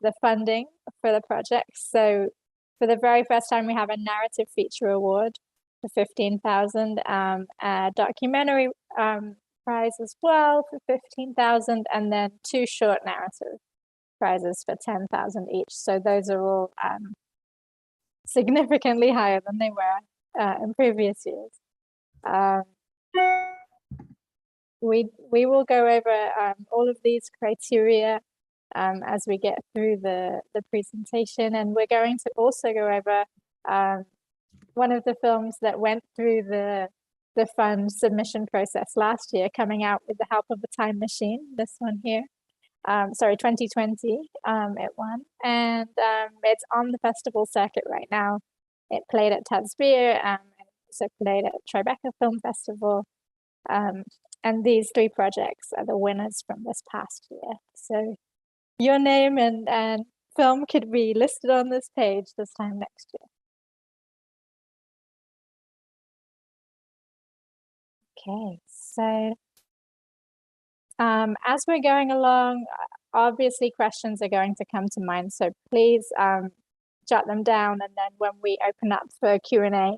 the funding for the project. So for the very first time, we have a narrative feature award for 15,000, a documentary prize as well for 15,000, and then 2 short narrative prizes for 10,000 each. So those are all significantly higher than they were in previous years. We will go over all of these criteria as we get through the presentation, and we're going to also go over one of the films that went through the fund submission process last year, coming out with the help of a time machine. This one here, sorry, 2020, it won, and it's on the festival circuit right now. It played at Tasveer, and also played at Tribeca Film Festival. And these 3 projects are the winners from this past year. So your name and film could be listed on this page this time next year. Okay, so as we're going along, obviously questions are going to come to mind. So please jot them down, and then when we open up for Q&A,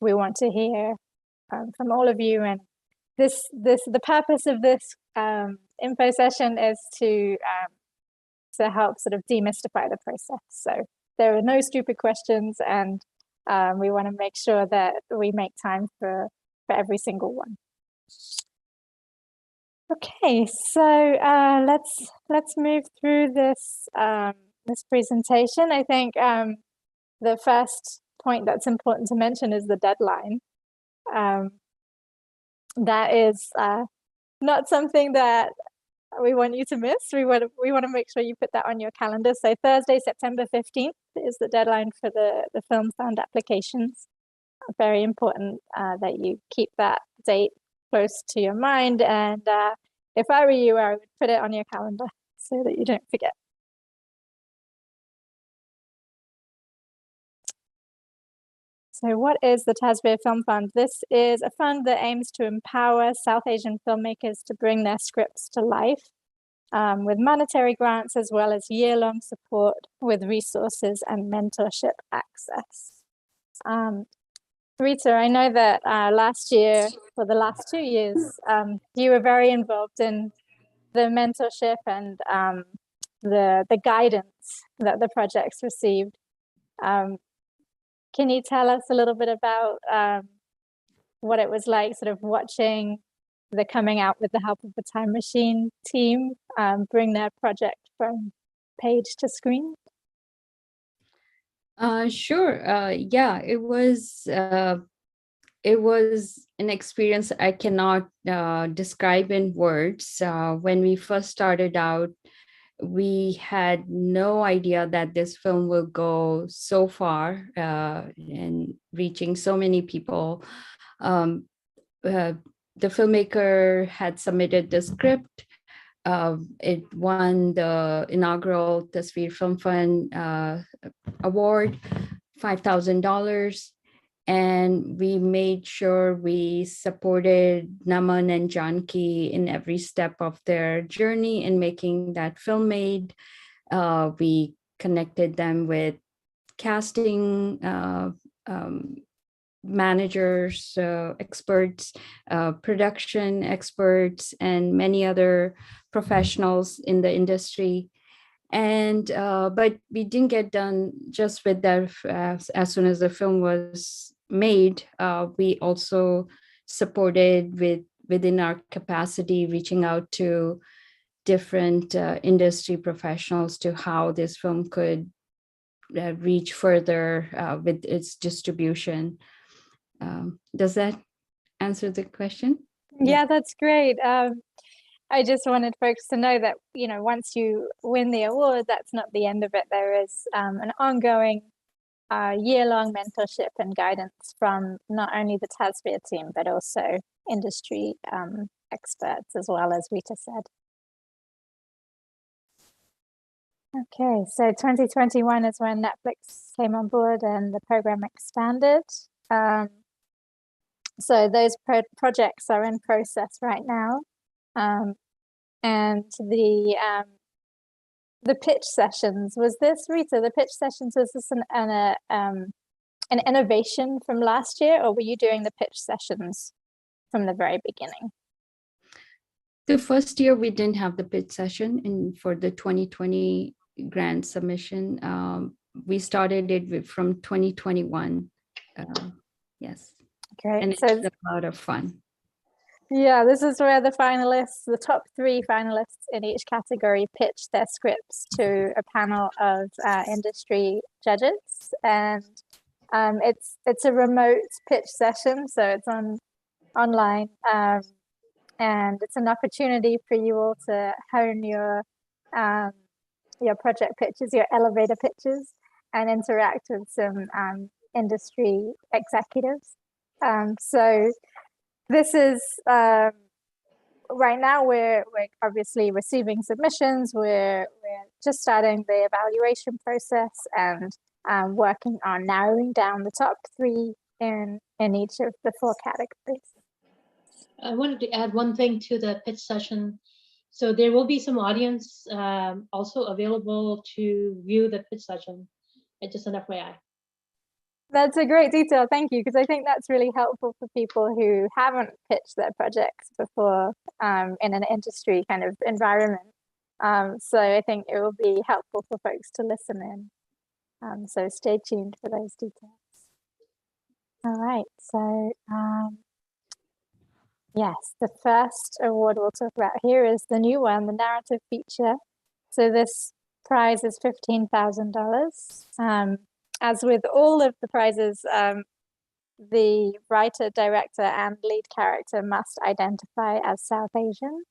we want to hear from all of you. And the purpose of this info session is to help sort of demystify the process. So there are no stupid questions, and we want to make sure that we make time for every single one. Okay, so let's move through this this presentation. I think the first point that's important to mention is the deadline. That is not something that we want you to miss. We want to make sure you put that on your calendar. So Thursday, September 15th is the deadline for the Film Fund applications. Very important that you keep that date close to your mind. And if I were you, I would put it on your calendar so that you don't forget. So what is the Tasveer Film Fund? This is a fund that aims to empower South Asian filmmakers to bring their scripts to life with monetary grants, as well as year-long support with resources and mentorship access. Rita, I know that last year, for the last 2 years, you were very involved in the mentorship and the guidance that the projects received. Can you tell us a little bit about what it was like sort of watching the Coming Out with the Help of the Time Machine team bring their project from page to screen? Sure. Yeah, it was an experience I cannot describe in words. When we first started out, we had no idea that this film will go so far and reaching so many people. The filmmaker had submitted the script. It won the inaugural Tasveer Film Fund award, $5,000. And we made sure we supported Naman and Janki in every step of their journey in making that film made. We connected them with casting managers, experts, production experts, and many other professionals in the industry. And but we didn't get done just with that. As soon as the film was made, we also supported within our capacity, reaching out to different industry professionals to how this film could reach further with its distribution. Does that answer the question? Yeah, that's great. I just wanted folks to know that, you know, once you win the award, that's not the end of it. There is an ongoing year-long mentorship and guidance from not only the Tasveer team, but also industry experts, as well, as Rita said. Okay, so 2021 is when Netflix came on board and the program expanded. So those projects are in process right now. And the the pitch sessions, was this, Rita, the pitch sessions, was this an innovation from last year, or were you doing the pitch sessions from the very beginning? The first year we didn't have the pitch session, and for the 2020 grant submission, we started it from 2021. Yes. Great. And it's a lot of fun. Yeah, this is where the finalists, the top 3 finalists in each category, pitch their scripts to a panel of industry judges, and it's a remote pitch session, so it's online, and it's an opportunity for you all to hone your project pitches, your elevator pitches, and interact with some industry executives. So this is right now we're obviously receiving submissions. We're just starting the evaluation process and working on narrowing down the top 3 in each of the 4 categories. I wanted to add one thing to the pitch session. So there will be some audience also available to view the pitch session. Just an FYI. That's a great detail. Thank you, because I think that's really helpful for people who haven't pitched their projects before in an industry kind of environment. So I think it will be helpful for folks to listen in. So stay tuned for those details. All right. So yes, the first award we'll talk about here is the new one, the narrative feature. So this prize is $15,000. As with all of the prizes, the writer, director, and lead character must identify as South Asian.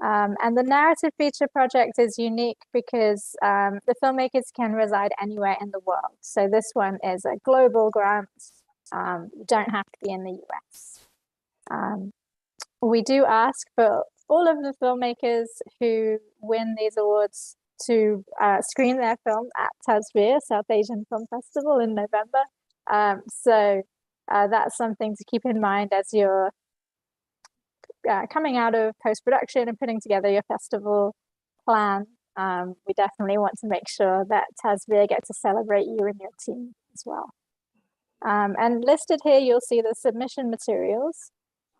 And the narrative feature project is unique because the filmmakers can reside anywhere in the world. So this one is a global grant. You don't have to be in the US. We do ask for all of the filmmakers who win these awards to screen their film at Tasveer, South Asian Film Festival, in November. So that's something to keep in mind as you're coming out of post-production and putting together your festival plan. We definitely want to make sure that Tasveer get to celebrate you and your team as well. And listed here, you'll see the submission materials.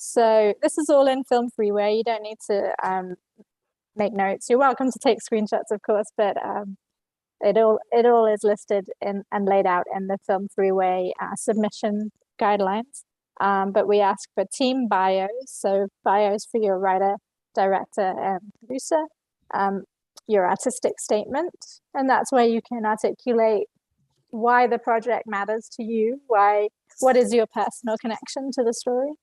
So this is all in Film Freeware. You don't need to make notes. You're welcome to take screenshots, of course, but it all is listed and laid out in the Film Freeway submission guidelines. But we ask for team bios, so bios for your writer, director, and producer, your artistic statement, and that's where you can articulate why the project matters to you, what is your personal connection to the story.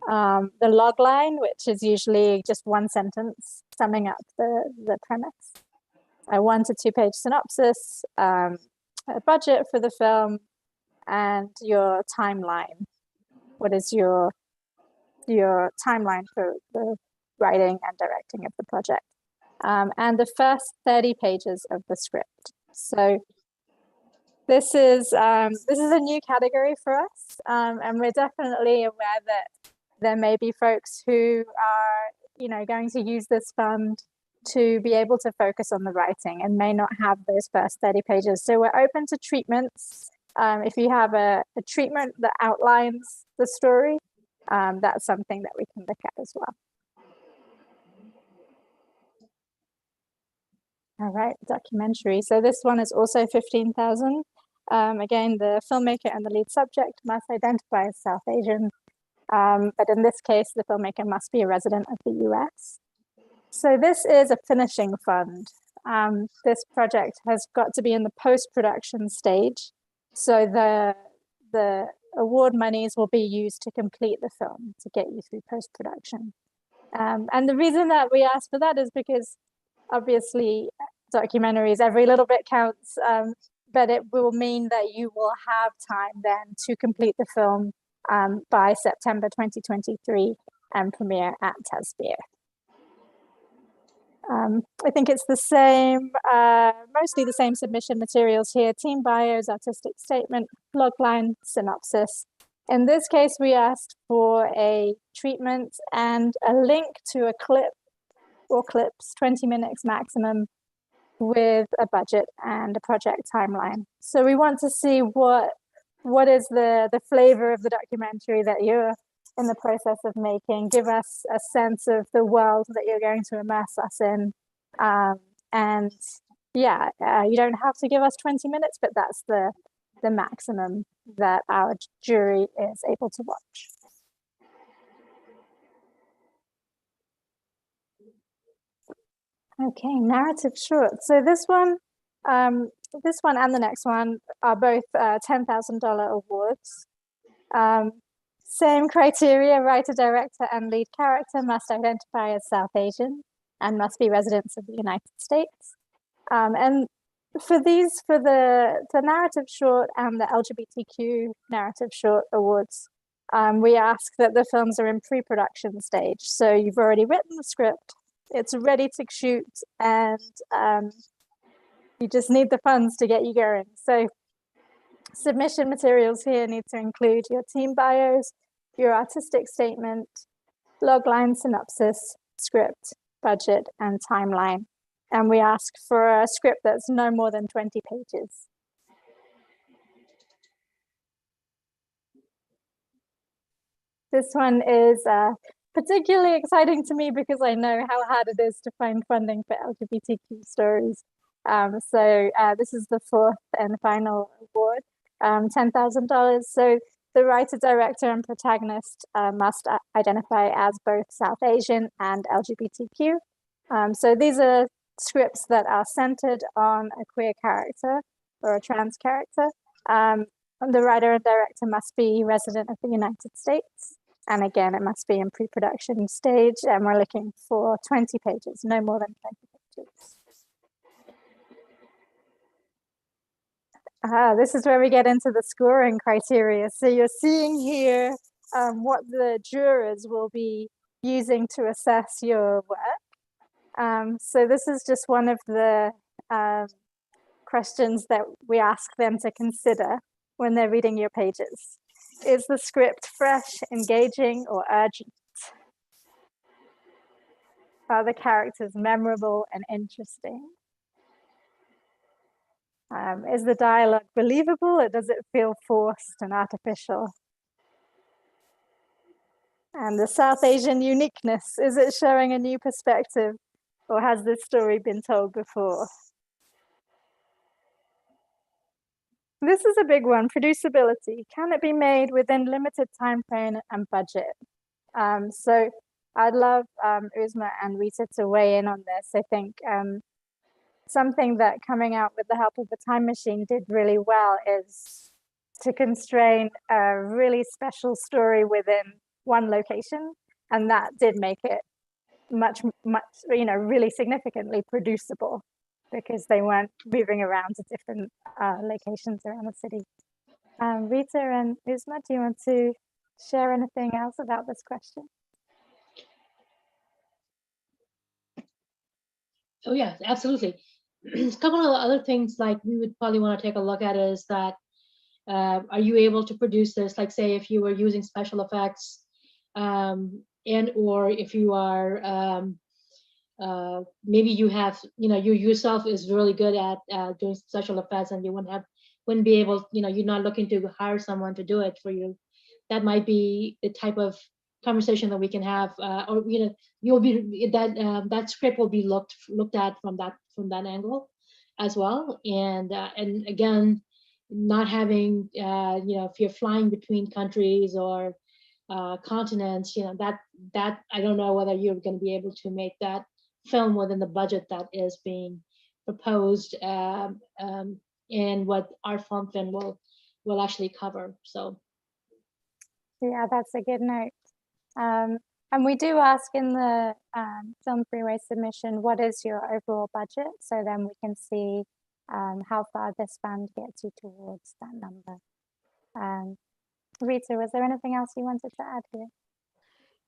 The log line, which is usually just one sentence summing up the premise, a 1 to 2 page synopsis, a budget for the film, and your timeline. What is your timeline for the writing and directing of the project? And the first 30 pages of the script. So this is a new category for us, and we're definitely aware that there may be folks who are, going to use this fund to be able to focus on the writing and may not have those first 30 pages. So we're open to treatments. If you have a treatment that outlines the story, that's something that we can look at as well. All right, documentary. So this one is also 15,000. Again, the filmmaker and the lead subject must identify as South Asian. But in this case, the filmmaker must be a resident of the US. So this is a finishing fund. This project has got to be in the post-production stage. So the award monies will be used to complete the film, to get you through post-production. And the reason that we ask for that is because obviously documentaries, every little bit counts, but it will mean that you will have time then to complete the film by September 2023 and premiere at Tasveer. I think it's the same, mostly the same submission materials here: team bios, artistic statement, logline, synopsis. In this case, we asked for a treatment and a link to a clip or clips, 20 minutes maximum, with a budget and a project timeline. So we want to see what is the flavor of the documentary that you're in the process of making. Give us a sense of the world that you're going to immerse us in. And yeah, you don't have to give us 20 minutes, but that's the maximum that our jury is able to watch. Okay, narrative short. So this one and the next one are both $10,000 awards. Same criteria: writer, director, and lead character must identify as South Asian and must be residents of the United States. And for the narrative short and the LGBTQ narrative short awards, we ask that the films are in pre-production stage. So you've already written the script, it's ready to shoot, and you just need the funds to get you going. So submission materials here need to include your team bios, your artistic statement, logline synopsis, script, budget, and timeline. And we ask for a script that's no more than 20 pages. This one is particularly exciting to me because I know how hard it is to find funding for LGBTQ stories. So this is the fourth and final award, $10,000. So the writer, director, and protagonist must identify as both South Asian and LGBTQ. So these are scripts that are centered on a queer character or a trans character. The writer and director must be resident of the United States. And again, it must be in pre-production stage, and we're looking for 20 pages, no more than 20 pages. This is where we get into the scoring criteria. So you're seeing here what the jurors will be using to assess your work. So this is just one of the questions that we ask them to consider when they're reading your pages. Is the script fresh, engaging, or urgent? Are the characters memorable and interesting? Is the dialogue believable, or does it feel forced and artificial? And the South Asian uniqueness, is it showing a new perspective, or has this story been told before? This is a big one, producibility. Can it be made within limited time frame and budget? So I'd love Uzma and Rita to weigh in on this. I think something that Coming Out with the Help of the Time Machine did really well is to constrain a really special story within one location. And that did make it much, really significantly producible, because they weren't moving around to different locations around the city. Rita and Uzma, do you want to share anything else about this question? Oh yeah, absolutely. A couple of other things like we would probably want to take a look at is that are you able to produce this? Like, say, if you were using special effects, and or if you are maybe you have, you yourself is really good at doing special effects, and you wouldn't be able, you're not looking to hire someone to do it for you. That might be the type of conversation that we can have, or you'll be that script will be looked at from that angle as well. And again, not having if you're flying between countries or continents, that I don't know whether you're going to be able to make that film within the budget that is being proposed, and what our film will actually cover. So yeah, that's a good note. And we do ask in the Film Freeway submission, what is your overall budget? So then we can see how far this fund gets you towards that number. Rita, was there anything else you wanted to add here?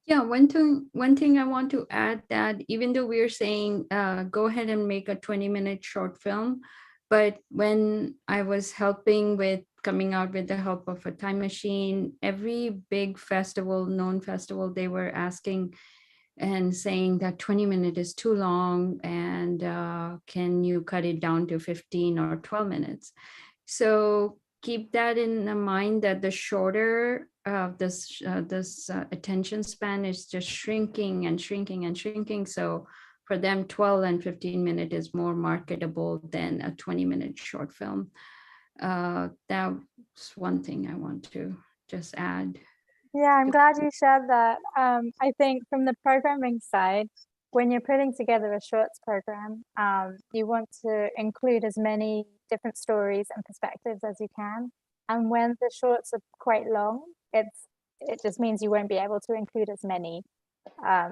Yeah, one thing I want to add, that even though we're saying go ahead and make a 20-minute short film, but when I was helping with Coming Out with the Help of a Time Machine, every big festival, known festival, they were asking and saying that 20 minutes is too long, and can you cut it down to 15 or 12 minutes? So keep that in mind, that the shorter this attention span is just shrinking and shrinking and shrinking. So for them, 12 and 15 minutes is more marketable than a 20-minute short film. That's one thing I want to just add. Yeah, I'm glad you shared that. I think from the programming side, when you're putting together a shorts program, you want to include as many different stories and perspectives as you can. And when the shorts are quite long, it just means you won't be able to include as many.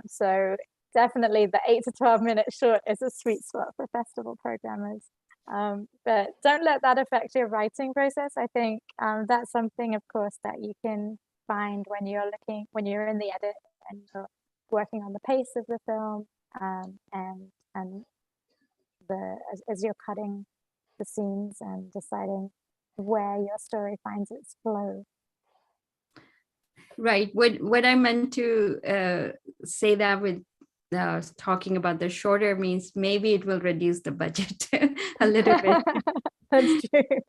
So definitely the 8 to 12 minute short is a sweet spot for festival programmers. But don't let that affect your writing process. I think that's something, of course, that you can find when you're in the edit and you're working on the pace of the film, and as you're cutting the scenes and deciding where your story finds its flow. Right. What I meant to say that with talking about the shorter means maybe it will reduce the budget a little bit. That's true.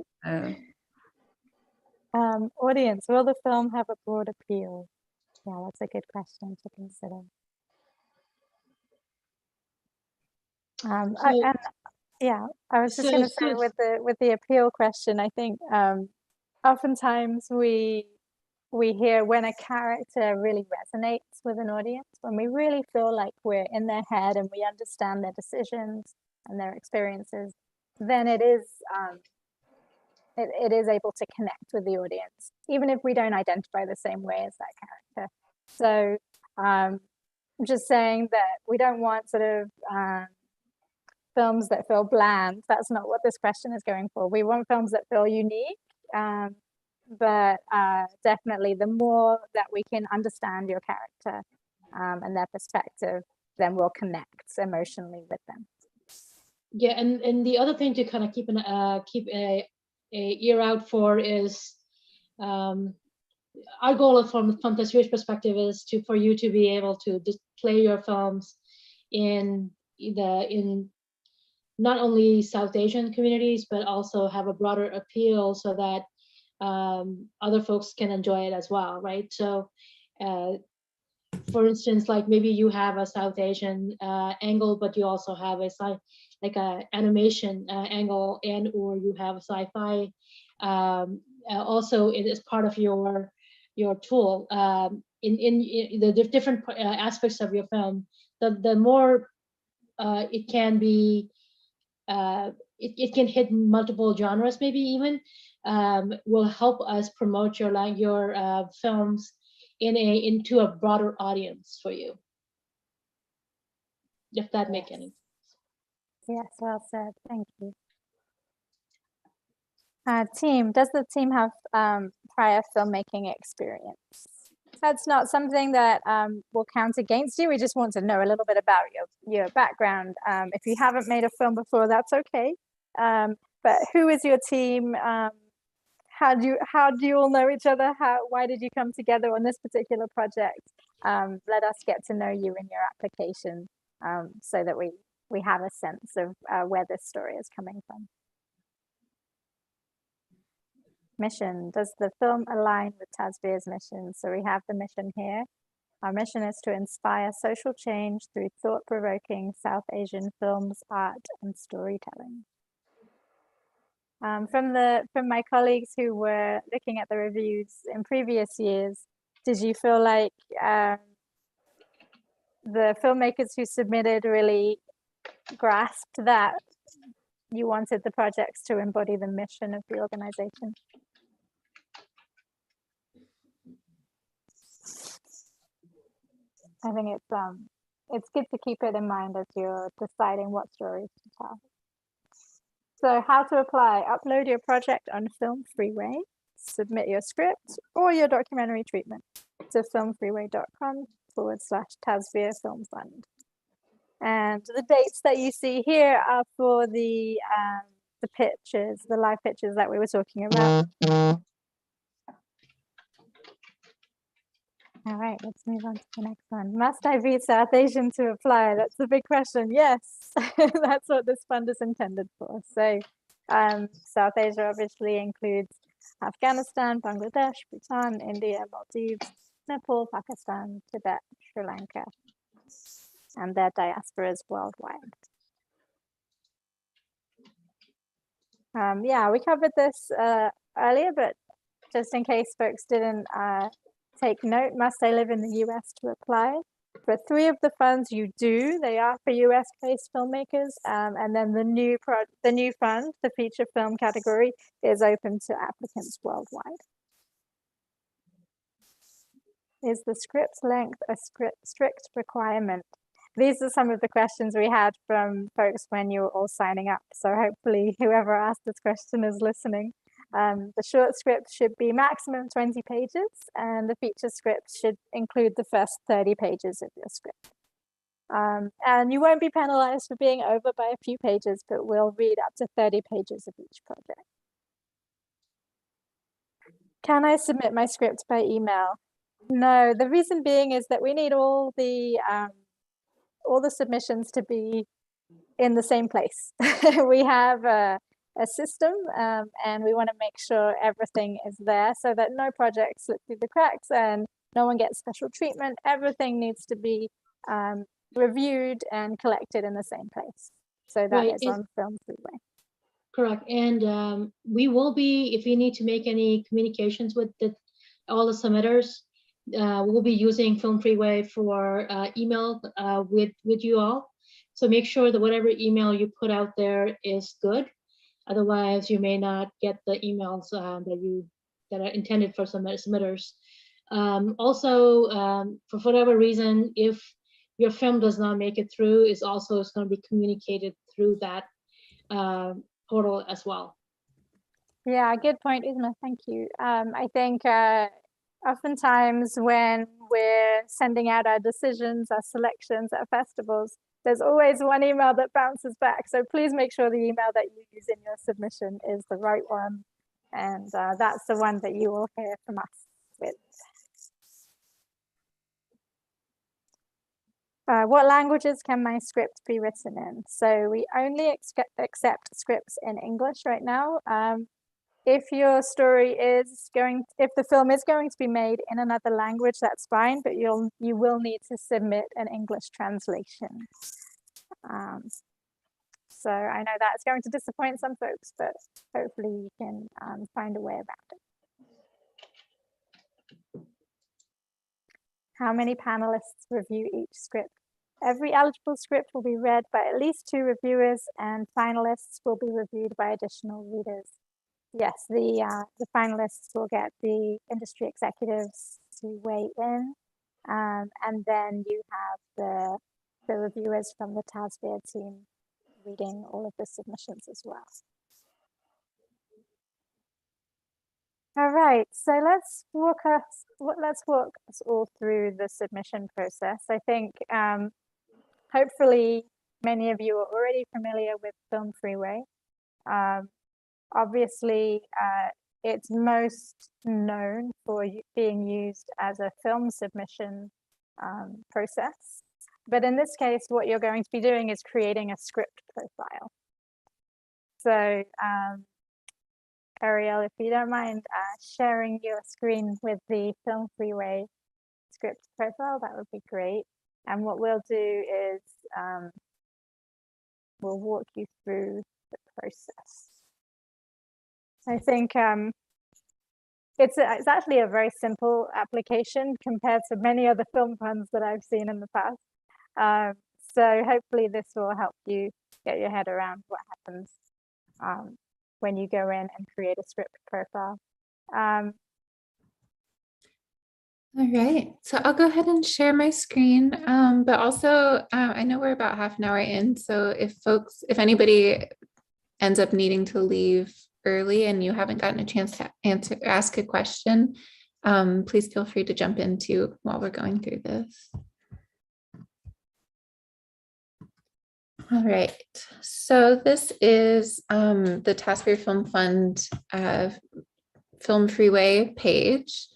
Audience, will the film have a broad appeal? Yeah, that's a good question to consider. I was just going to say with the appeal question, I think oftentimes we hear when a character really resonates with an audience, when we really feel like we're in their head and we understand their decisions and their experiences, then it is able to connect with the audience, even if we don't identify the same way as that character. So I'm just saying that we don't want sort of films that feel bland. That's not what this question is going for. We want films that feel unique, but definitely the more that we can understand your character and their perspective, then we'll connect emotionally with them. Yeah, and the other thing to kind of keep a ear out for is our goal from Tasveer's perspective is for you to be able to display your films in not only South Asian communities, but also have a broader appeal so that other folks can enjoy it as well, right? So for instance, like maybe you have a South Asian angle, but you also have a animation angle, and or you have a sci-fi. Also, it is part of your tool in the different aspects of your film. The more it can be, it can hit multiple genres, maybe even will help us promote your films into a broader audience for you, if that makes any sense. Yes, well said. Thank you. Team, does the team have prior filmmaking experience? That's not something that will count against you. We just want to know a little bit about your background. If you haven't made a film before, that's okay. But who is your team? How do you all know each other? Why did you come together on this particular project? Let us get to know you in your application so that we have a sense of where this story is coming from. Mission. Does the film align with Tasveer's mission? So we have the mission here. Our mission is to inspire social change through thought-provoking South Asian films, art, and storytelling. From my colleagues who were looking at the reviews in previous years, did you feel like the filmmakers who submitted really grasped that you wanted the projects to embody the mission of the organization? I think it's good to keep it in mind as you're deciding what stories to tell. So how to apply: upload your project on Film Freeway, submit your script or your documentary treatment to filmfreeway.com/Tasveer Film Fund. And the dates that you see here are for the pitches, the live pitches that we were talking about. All right, let's move on to the next one. Must I be South Asian to apply? That's the big question. Yes, that's what this fund is intended for. So South Asia obviously includes Afghanistan, Bangladesh, Bhutan, India, Maldives, Nepal, Pakistan, Tibet, Sri Lanka, and their diasporas worldwide. Yeah, we covered this earlier, but just in case folks didn't take note, must they live in the US to apply? For 3 of the funds you do, they are for US-based filmmakers, and then the new fund, the feature film category, is open to applicants worldwide. Is the script length a strict requirement? These are some of the questions we had from folks when you were all signing up. So hopefully whoever asked this question is listening. The short script should be maximum 20 pages, and the feature script should include the first 30 pages of your script. And you won't be penalized for being over by a few pages, but we'll read up to 30 pages of each project. Can I submit my script by email? No, the reason being is that we need all the submissions to be in the same place. We have a system, and we want to make sure everything is there so that no projects slip through the cracks and no one gets special treatment. Everything needs to be reviewed and collected in the same place. So that is on Film Freeway. Correct. And we will be, if we need to make any communications with all the submitters, we'll be using Film Freeway for email with you all. So make sure that whatever email you put out there is good. Otherwise, you may not get the emails that are intended for submitters. Also, for whatever reason, if your film does not make it through, it's going to be communicated through that portal as well. Yeah, good point, Isma. Thank you. I think oftentimes when we're sending out our decisions, our selections at festivals, there's always one email that bounces back. So please make sure the email that you use in your submission is the right one. And that's the one that you will hear from us with. What languages can my script be written in? So we only accept scripts in English right now. If your story is if the film is going to be made in another language, that's fine, but you will need to submit an English translation. So I know that's going to disappoint some folks, but hopefully you can find a way around it. How many panelists review each script? Every eligible script will be read by at least 2 reviewers, and finalists will be reviewed by additional readers. Yes, the finalists will get the industry executives to weigh in, and then you have the reviewers from the Tasveer team reading all of the submissions as well. All right, so let's walk us all through the submission process. I think hopefully many of you are already familiar with Film Freeway. Obviously, it's most known for being used as a film submission process. But in this case, what you're going to be doing is creating a script profile. So Ariel, if you don't mind sharing your screen with the Film Freeway script profile, that would be great. And what we'll do is we'll walk you through the process. I think it's actually a very simple application compared to many other film funds that I've seen in the past. So hopefully this will help you get your head around what happens when you go in and create a script profile. All right, so I'll go ahead and share my screen, but also I know we're about half an hour in, so if anybody ends up needing to leave early and you haven't gotten a chance to ask a question, please feel free to jump in too while we're going through this. All right, so this is the Tasveer Film Fund Film Freeway page.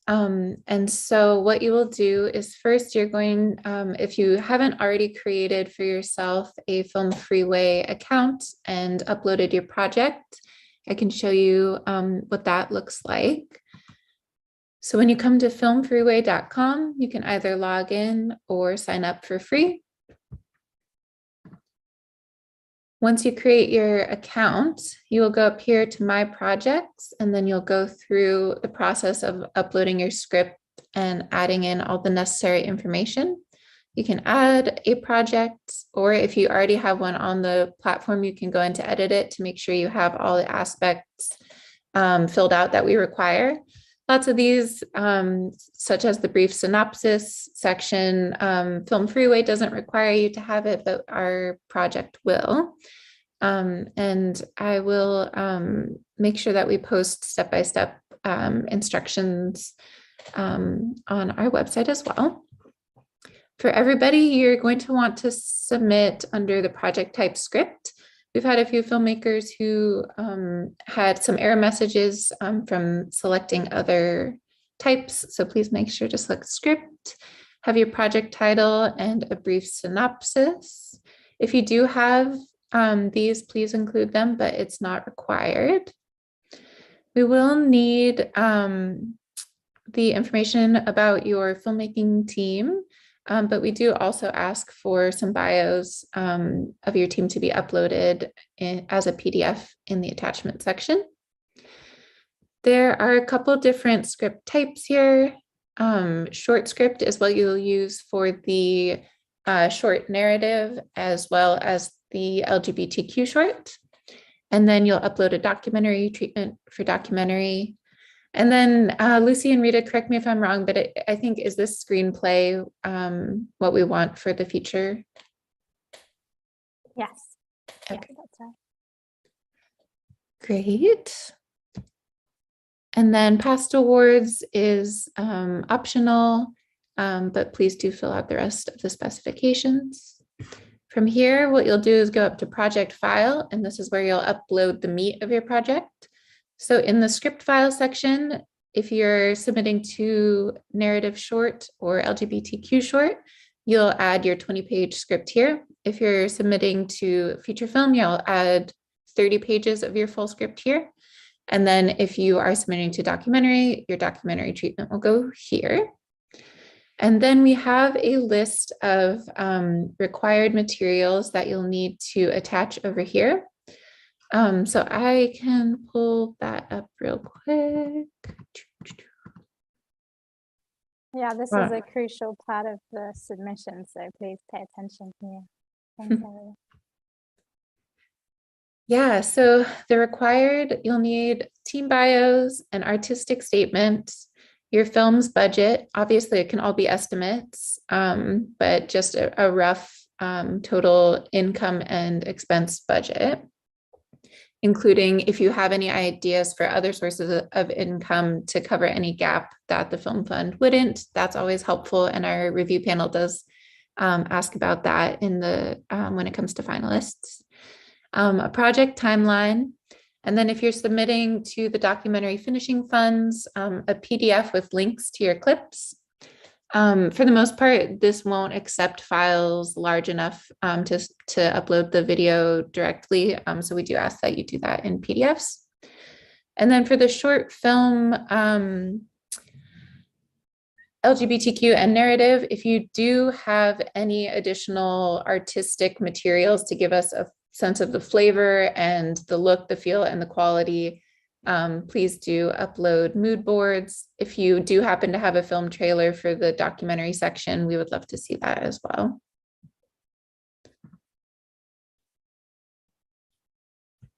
And so what you will do is first you're going, if you haven't already created for yourself a Film Freeway account and uploaded your project, I can show you what that looks like. So when you come to filmfreeway.com, you can either log in or sign up for free. Once you create your account, you will go up here to My Projects, and then you'll go through the process of uploading your script and adding in all the necessary information. You can add a project, or if you already have one on the platform, you can go in to edit it to make sure you have all the aspects filled out that we require. Lots of these, such as the brief synopsis section, Film Freeway doesn't require you to have it, but our project will. And I will make sure that we post step-by-step instructions on our website as well. For everybody, you're going to want to submit under the project type script. We've had a few filmmakers who had some error messages from selecting other types. So please make sure to select script, have your project title and a brief synopsis. If you do have these, please include them, but it's not required. We will need the information about your filmmaking team. But we do also ask for some bios of your team to be uploaded as a PDF in the attachment section. There are a couple different script types here. Short script is what you'll use for the short narrative as well as the LGBTQ short. And then you'll upload a documentary treatment for documentary. And then Lucy and Rita, correct me if I'm wrong, but I think, is this screenplay what we want for the feature? Yes. Okay. Yes, that's right. Great. And then past awards is optional, but please do fill out the rest of the specifications. From here, what you'll do is go up to project file, and this is where you'll upload the meat of your project. So in the script file section, if you're submitting to narrative short or LGBTQ short, you'll add your 20-page script here. If you're submitting to feature film, you'll add 30 pages of your full script here. And then if you are submitting to documentary, your documentary treatment will go here. And then we have a list of required materials that you'll need to attach over here. So I can pull that up real quick. Yeah, this is a crucial part of the submission, so please pay attention here. Thanks, Ellie. Yeah, so the required, you'll need team bios, an artistic statement, your film's budget. Obviously, it can all be estimates, but just a rough total income and expense budget, including if you have any ideas for other sources of income to cover any gap that the film fund wouldn't. That's always helpful, and our review panel does ask about that in the when it comes to finalists. A project timeline, and then if you're submitting to the documentary finishing funds, a PDF with links to your clips. For the most part, this won't accept files large enough to upload the video directly. So we do ask that you do that in PDFs. And then for the short film LGBTQ and narrative, if you do have any additional artistic materials to give us a sense of the flavor and the look, the feel, and the quality, please do upload mood boards. If you do happen to have a film trailer for the documentary section, we would love to see that as well.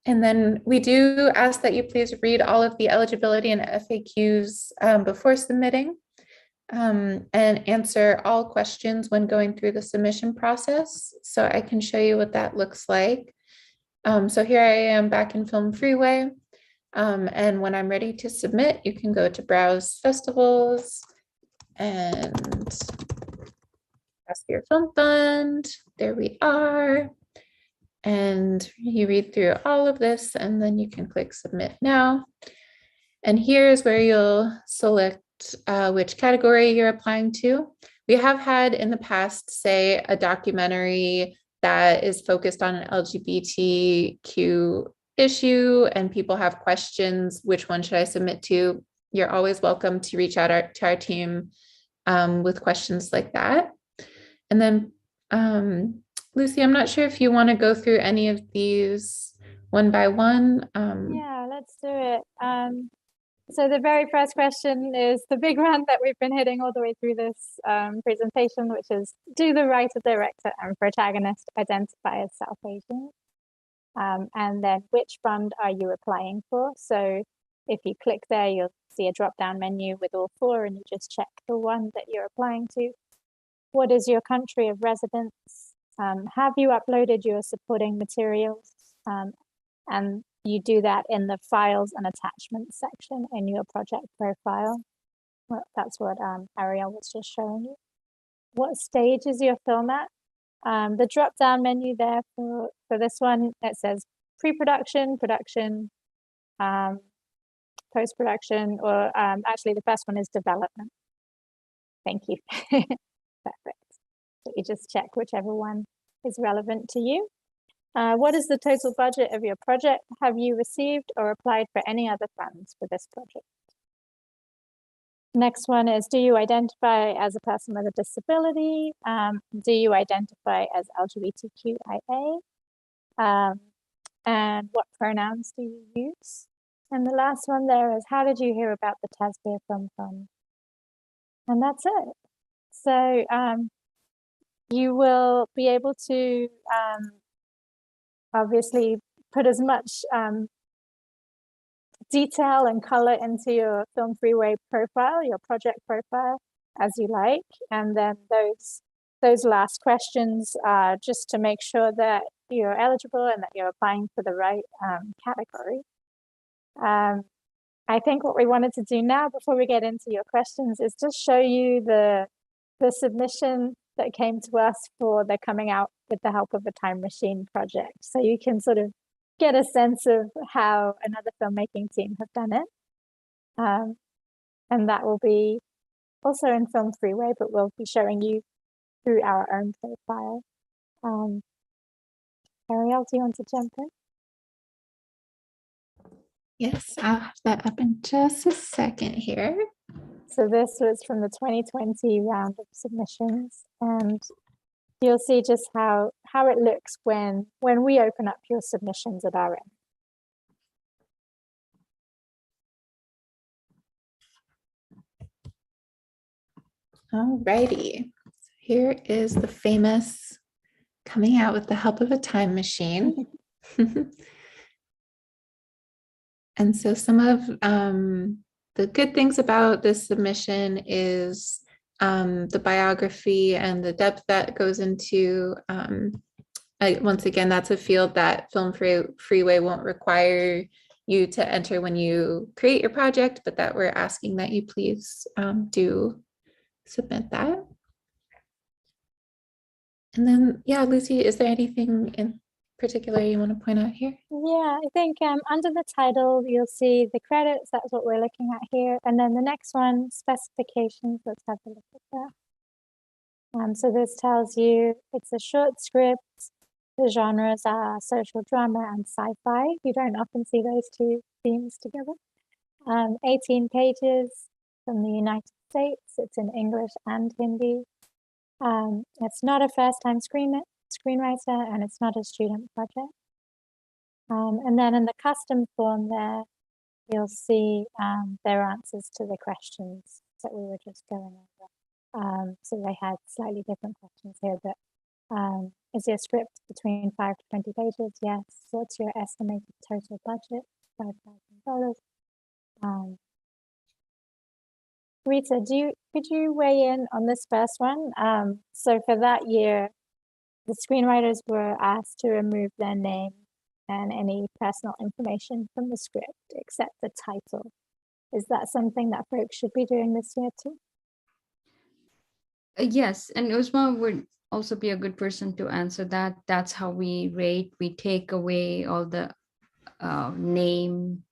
And then we do ask that you please read all of the eligibility and FAQs before submitting, and answer all questions when going through the submission process. So I can show you what that looks like. So here I am back in Film Freeway. And when I'm ready to submit, you can go to Browse Festivals and Tasveer Film Fund. There we are. And you read through all of this, and then you can click Submit Now. And here's where you'll select which category you're applying to. We have had in the past, say, a documentary that is focused on an LGBTQ issue and people have questions, which one should I submit to? You're always welcome to reach out to our team with questions like that. And then, Lucy, I'm not sure if you want to go through any of these one by one. Yeah, let's do it. So the very first question is the big one that we've been hitting all the way through this presentation, which is, do the writer, director, and protagonist identify as South Asian? And then which fund are you applying for? So if you click there, you'll see a drop-down menu with all four, and you just check the one that you're applying to. What is your country of residence? Have you uploaded your supporting materials? And you do that in the files and attachments section in your project profile. Well, that's what Ariel was just showing you. What stage is your film at? The drop-down menu there for this one, it says pre-production, production, post-production, or actually the first one is development. Thank you. Perfect. So you just check whichever one is relevant to you. What is the total budget of your project? Have you received or applied for any other funds for this project? Next one is, do you identify as a person with a disability? Do you identify as LGBTQIA? And what pronouns do you use? And the last one there is, how did you hear about the Tasveer Film Fund? And that's it. So you will be able to obviously put as much detail and color into your Film Freeway profile, your project profile, as you like. And then those last questions are just to make sure that you're eligible and that you're applying for the right category. I think what we wanted to do now, before we get into your questions, is just show you the submission that came to us for the Coming Out with the Help of a Time Machine project. So you can sort of get a sense of how another filmmaking team have done it. And that will be also in Film Freeway, but we'll be showing you through our own profile. Ariel, do you want to jump in? Yes, I'll have that up in just a second here. So this was from the 2020 round of submissions, and you'll see just how it looks when we open up your submissions at our end. Alrighty, so here is the famous Coming Out with the Help of a Time Machine. And so some of the good things about this submission is the biography and the depth that goes into, once again, that's a field that Film Freeway won't require you to enter when you create your project, but that we're asking that you please do submit that. And then, yeah, Lucy, is there anything in particular you want to point out here? Yeah, I think under the title, you'll see the credits. That's what we're looking at here. And then the next one, specifications. Let's have a look at that. So this tells you it's a short script. The genres are social drama and sci-fi. You don't often see those two themes together. 18 pages from the United States. It's in English and Hindi. It's not a first-time screenwriter, and it's not a student project. And then in the custom form there, you'll see their answers to the questions that we were just going over. So they had slightly different questions here, but is your script between 5 to 20 pages? Yes. What's your estimated total budget? $5,000. Rita, could you weigh in on this first one? So for that year, the screenwriters were asked to remove their name and any personal information from the script except the title. Is that something that folks should be doing this year too? Yes, and Uzma would also be a good person to answer that. That's how we rate. We take away all the name,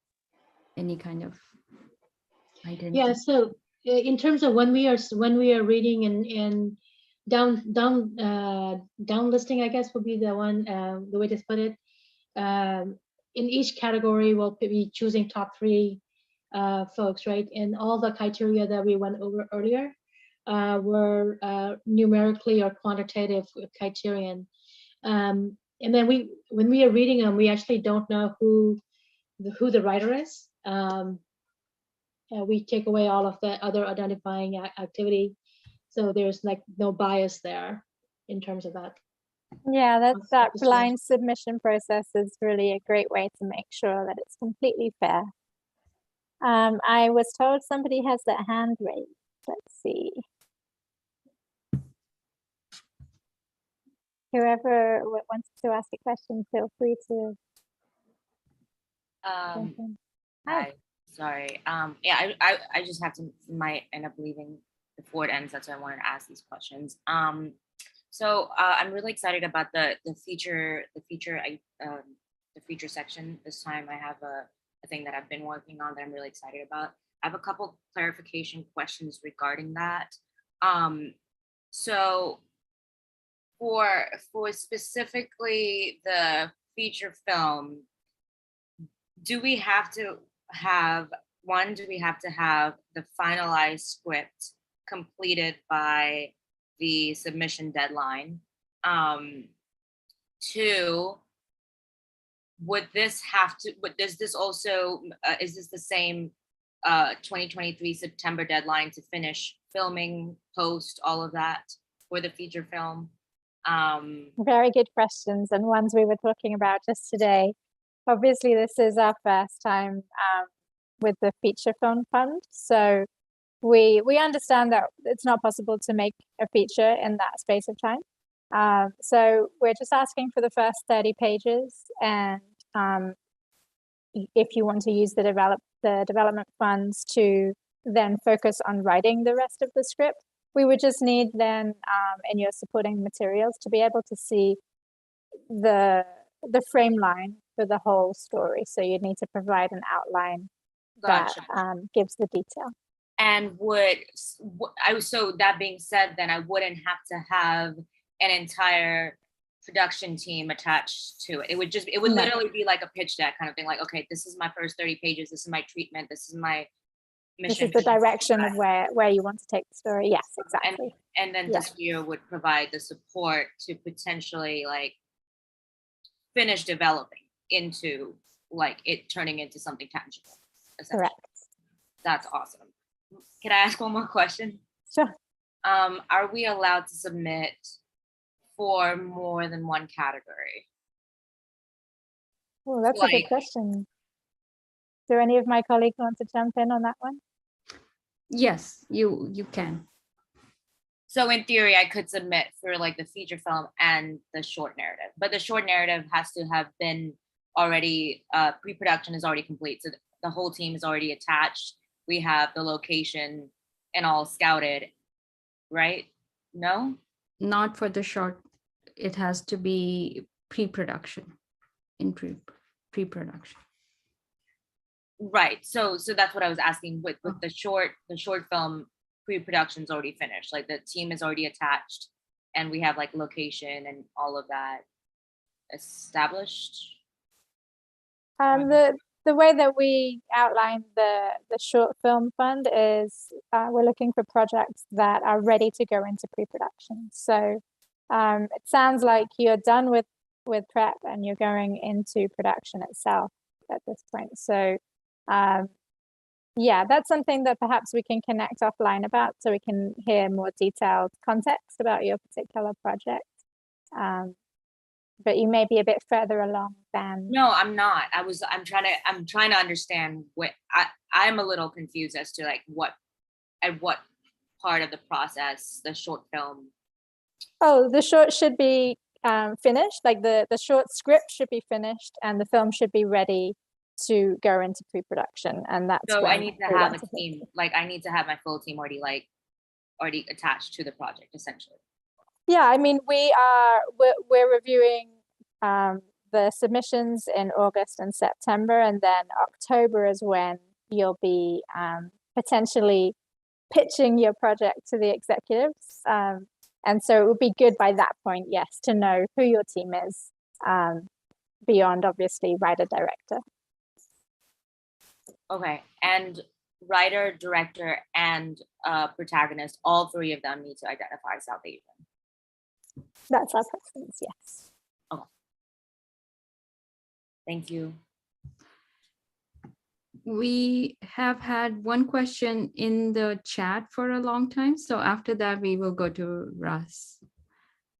any kind of identity. Yeah, so in terms of when we are reading and down listing, I guess would be the one, the way to put it. In each category, we'll be choosing top 3 folks, right? And all the criteria that we went over earlier were numerically or quantitative criterion. And then when we are reading them, we actually don't know who the writer is. We take away all of the other identifying activity, so there's like no bias there in terms of that. Yeah, that That's blind submission process is really a great way to make sure that it's completely fair. I was told somebody has their hand raised. Let's see. Whoever wants to ask a question, feel free to. jump in. Hi. Sorry. Yeah, I just might end up leaving before it ends. That's why I wanted to ask these questions. So I'm really excited about the feature section. This time I have a thing that I've been working on that I'm really excited about. I have a couple clarification questions regarding that. So for specifically the feature film, do we have to have the finalized script completed by the submission deadline? 2, does this also, is this the same 2023 September deadline to finish filming, post, all of that for the feature film? Very good questions, and ones we were talking about just today. Obviously, this is our first time with the feature film fund, so we understand that it's not possible to make a feature in that space of time. So we're just asking for the first 30 pages, and if you want to use the development funds to then focus on writing the rest of the script, we would just need then in your supporting materials to be able to see the frame line for the whole story. So you'd need to provide an outline Gotcha. that gives the detail. And so that being said, then I wouldn't have to have an entire production team attached to it. It would No. literally be like a pitch deck kind of thing. Like, okay, this is my first 30 pages. This is my treatment. This is my mission. This is the direction of where you want to take the story. Yes, exactly. And then Tasveer would provide the support to potentially like finish developing into like it turning into something tangible. Correct. That's awesome. Can I ask one more question? Sure. Are we allowed to submit for more than one category? Oh, that's a good question. Do any of my colleagues want to jump in on that one? Yes, you can. So in theory, I could submit for like the feature film and the short narrative, but the short narrative has to have been already, pre-production is already complete. So the whole team is already attached. We have the location and all scouted, right? No? Not for the short. It has to be pre-production, in pre-production. Right. So that's what I was asking with the short film pre-production's already finished. Like the team is already attached and we have like location and all of that established. The way that we outline the short film fund is we're looking for projects that are ready to go into pre-production. So it sounds like you're done with prep and you're going into production itself at this point. So yeah, that's something that perhaps we can connect offline about so we can hear more detailed context about your particular project. But you may be a bit further along than. No, I'm not. I'm trying to understand what I'm a little confused as to like what part of the process the short film. Oh, the short should be finished. Like the short script should be finished and the film should be ready to go into pre-production, and that's so I need to have a to team. Like I need to have my full team already attached to the project, essentially. Yeah, I mean, we're reviewing the submissions in August and September, and then October is when you'll be potentially pitching your project to the executives. And so it would be good by that point, yes, to know who your team is, beyond obviously writer director. Okay, and writer, director, and protagonist, all three of them need to identify South Asian. That's our preference, yes. Okay. Thank you. We have had one question in the chat for a long time. So after that, we will go to Ras,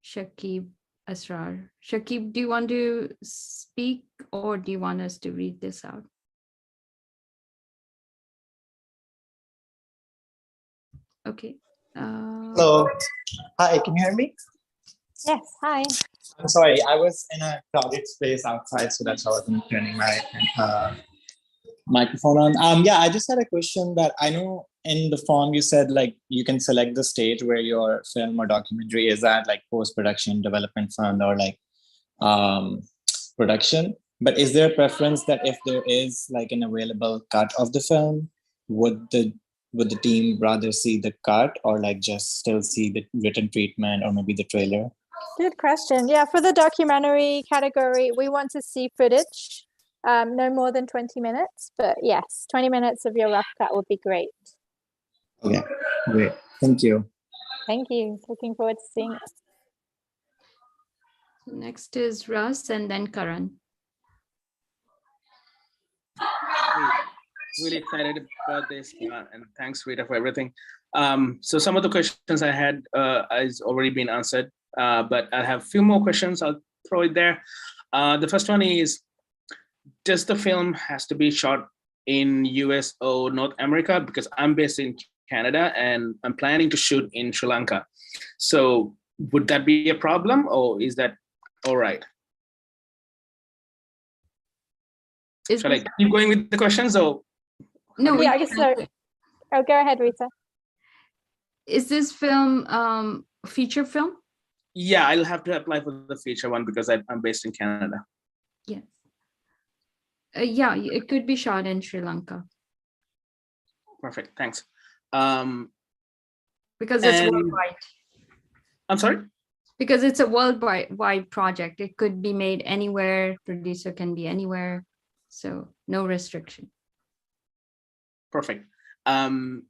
Shakib, Asrar. Shakib, do you want to speak or do you want us to read this out? Okay. Hello. Hi, can you hear me? Yes, hi. I'm sorry, I was in a crowded space outside, so that's why I wasn't turning my microphone on. Yeah, I just had a question that I know in the form you said like you can select the stage where your film or documentary is at, like post-production, development fund, or like production. But is there a preference that if there is like an available cut of the film, would the team rather see the cut or like just still see the written treatment or maybe the trailer? Good question. Yeah, for the documentary category, we want to see footage, no more than 20 minutes, but yes, 20 minutes of your rough cut would be great. Okay, great. Thank you. Thank you. Looking forward to seeing it. Next is Russ and then Karan. Really excited about this, and thanks, Rita, for everything. So some of the questions I had has already been answered, but I have a few more questions. I'll throw it there. The first one is, does the film has to be shot in US or North America? Because I'm based in Canada and I'm planning to shoot in Sri Lanka. So would that be a problem, or is that all right? Shall I keep going with the questions, or? No, yeah, I guess so. Oh, go ahead, Rita. Is this film feature film? Yeah, I'll have to apply for the feature one because I'm based in Canada. Yes. Yeah, it could be shot in Sri Lanka. Perfect, thanks. Because it's worldwide. I'm sorry? Because it's a worldwide project. It could be made anywhere, producer can be anywhere. So no restriction. Perfect. And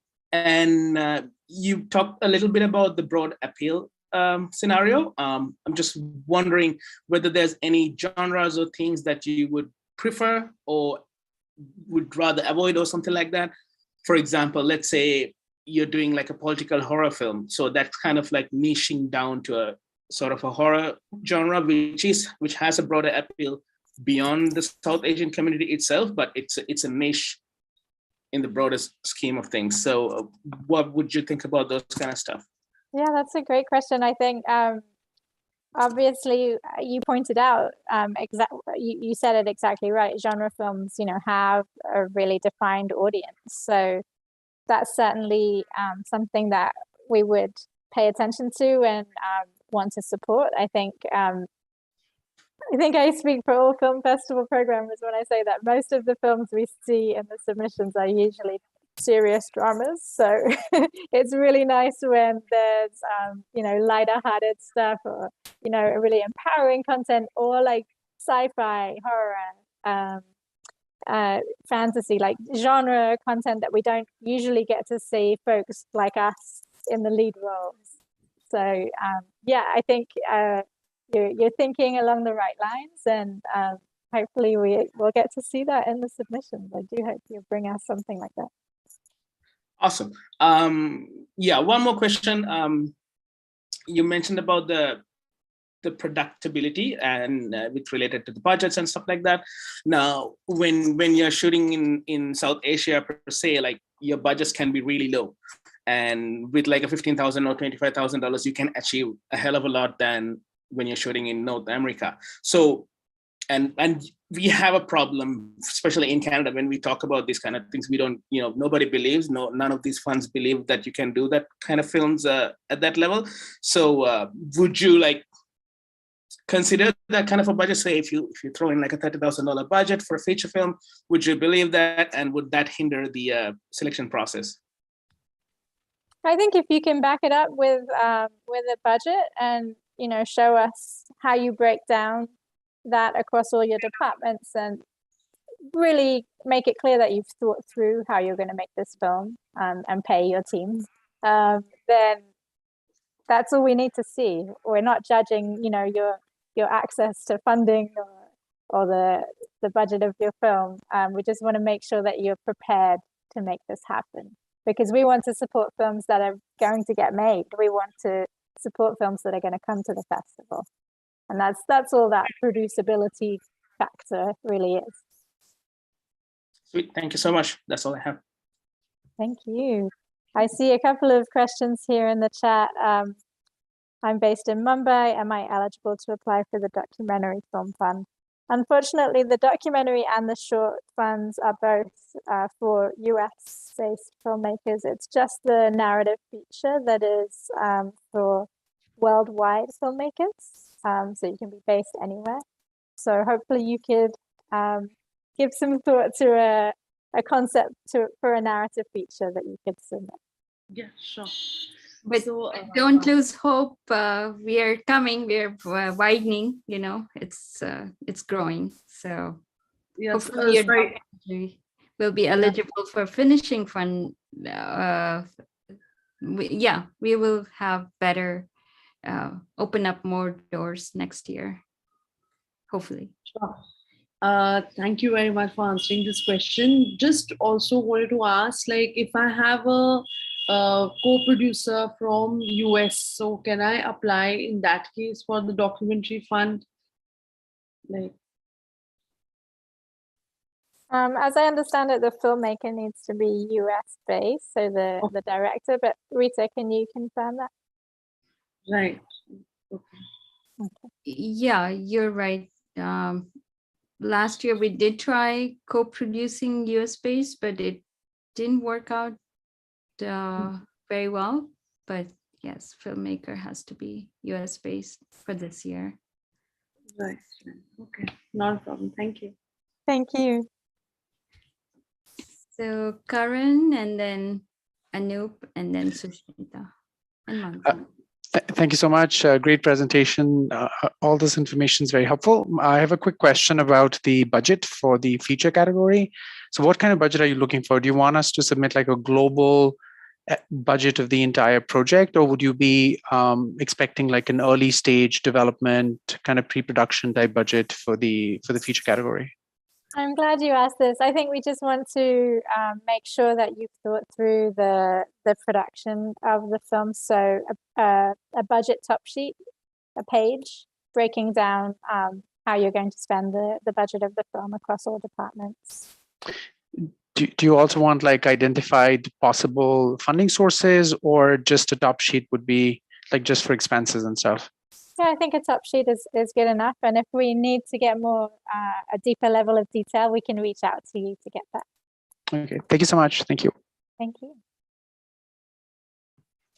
you talked a little bit about the broad appeal scenario. I'm just wondering whether there's any genres or things that you would prefer or would rather avoid or something like that. For example, let's say you're doing like a political horror film. So that's kind of like niching down to a sort of a horror genre, which has a broader appeal beyond the South Asian community itself, but it's a niche in the broadest scheme of things. So what would you think about those kind of stuff? Yeah, that's a great question. I think obviously you pointed out you said it exactly right. Genre films, have a really defined audience. So that's certainly something that we would pay attention to and want to support. I think I speak for all film festival programmers when I say that most of the films we see in the submissions are usually serious dramas. So it's really nice when there's, lighter hearted stuff or, really empowering content or like sci-fi, horror, fantasy, like genre content that we don't usually get to see folks like us in the lead roles. So yeah, I think you're thinking along the right lines, and hopefully we will get to see that in the submissions. I do hope you'll bring us something like that. Awesome. Yeah, one more question. You mentioned about the productability and with related to the budgets and stuff like that. Now, when you're shooting in South Asia per se, like your budgets can be really low. And with like a $15,000 or $25,000, you can achieve a hell of a lot than when you're shooting in North America. So, and we have a problem, especially in Canada, when we talk about these kind of things. We don't, nobody believes, none of these funds believe that you can do that kind of films at that level. So would you like consider that kind of a budget? Say if you throw in like a $30,000 budget for a feature film, would you believe that, and would that hinder the selection process? I think if you can back it up with a budget and, you know, show us how you break down that across all your departments and really make it clear that you've thought through how you're going to make this film and pay your team, then that's all we need to see. We're not judging, you know, your access to funding or the budget of your film. We just want to make sure that you're prepared to make this happen, because we want to support films that are going to get made. We want to support films that are going to come to the festival. And that's all that producibility factor really is. Sweet. Thank you so much. That's all I have. Thank you. I see a couple of questions here in the chat. I'm based in Mumbai. Am I eligible to apply for the documentary film fund? Unfortunately, the documentary and the short funds are both for US-based filmmakers. It's just the narrative feature that is for worldwide filmmakers. So you can be based anywhere. So hopefully you could give some thought to a concept for a narrative feature that you could submit. Yeah, sure. But So, don't lose hope. We are coming. We are widening. You know, it's growing. So yes, hopefully your sorry. documentary will be eligible for finishing fund. We will have better open up more doors next year. Hopefully. Sure. Thank you very much for answering this question. Just also wanted to ask, like, if I have a co-producer from US, so can I apply in that case for the documentary fund? Like, as I understand it, the filmmaker needs to be US based, so the director. But Rita, can you confirm that? right. Okay. Yeah, you're right. Last year we did try co-producing US based, but it didn't work out very well. But yes, filmmaker has to be US based for this year. Right. Okay. Not a problem. Thank you. Thank you. So Karan, and then Anoop, and then Sushmita and Mansi. Thank you so much. Great presentation. All this information is very helpful. I have a quick question about the budget for the feature category. So what kind of budget are you looking for? Do you want us to submit like a global budget of the entire project, or would you be expecting like an early stage development kind of pre-production type budget for the feature category? I'm glad you asked this. I think we just want to make sure that you've thought through the production of the film. So a budget top sheet, a page breaking down how you're going to spend the budget of the film across all departments. Do you also want like identified possible funding sources, or just a top sheet would be like just for expenses and stuff? Yeah, I think a top sheet is good enough. And if we need to get more, a deeper level of detail, we can reach out to you to get that. Okay, thank you so much. Thank you. Thank you.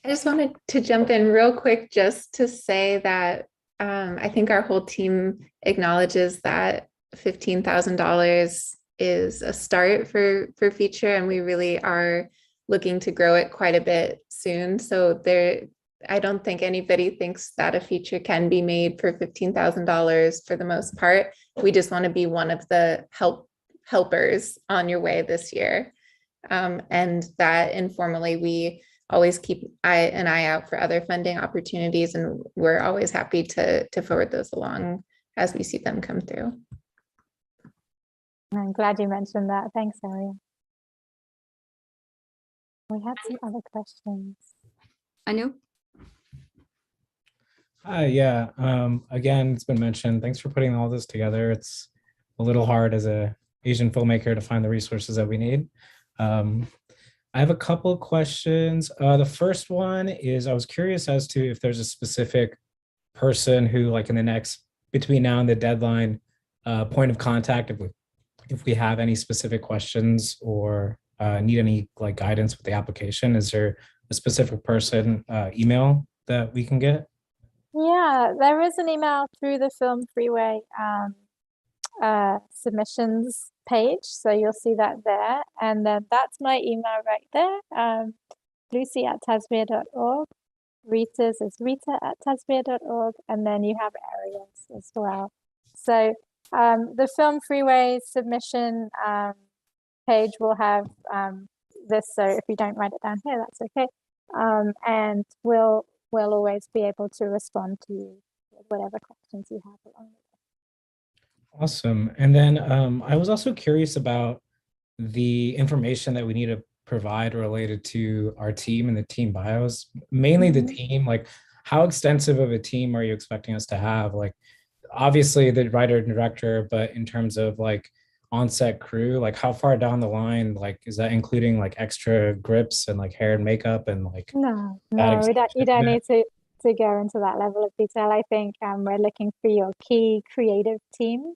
I just wanted to jump in real quick just to say that I think our whole team acknowledges that $15,000 is a start for feature, and we really are looking to grow it quite a bit soon. So I don't think anybody thinks that a feature can be made for $15,000 for the most part. We just want to be one of the helpers on your way this year. And that informally, we always keep an eye out for other funding opportunities, and we're always happy to forward those along as we see them come through. I'm glad you mentioned that. Thanks, Ariel. We had some other questions. Anoop? Hi, yeah. Again, it's been mentioned. Thanks for putting all this together. It's a little hard as a Asian filmmaker to find the resources that we need. I have a couple of questions. The first one is I was curious as to if there's a specific person who, like in the next, between now and the deadline, point of contact, if we have any specific questions or need any like guidance with the application. Is there a specific person email that we can get? Yeah, there is an email through the Film Freeway submissions page. So you'll see that there. And then that's my email right there. lucy@tasveer.org. Rita's is rita@tasveer.org. And then you have Ariel's as well. So the Film Freeway submission page will have this. So if you don't write it down here, that's okay. And we'll always be able to respond to you with whatever questions you have along the way. Awesome. And then I was also curious about the information that we need to provide related to our team and the team bios, mainly the team. Like, how extensive of a team are you expecting us to have? Like, obviously the writer and director, but in terms of like on-set crew, like how far down the line, like is that including like extra grips and like hair and makeup and like No, that you don't need to go into that level of detail. I think we're looking for your key creative team.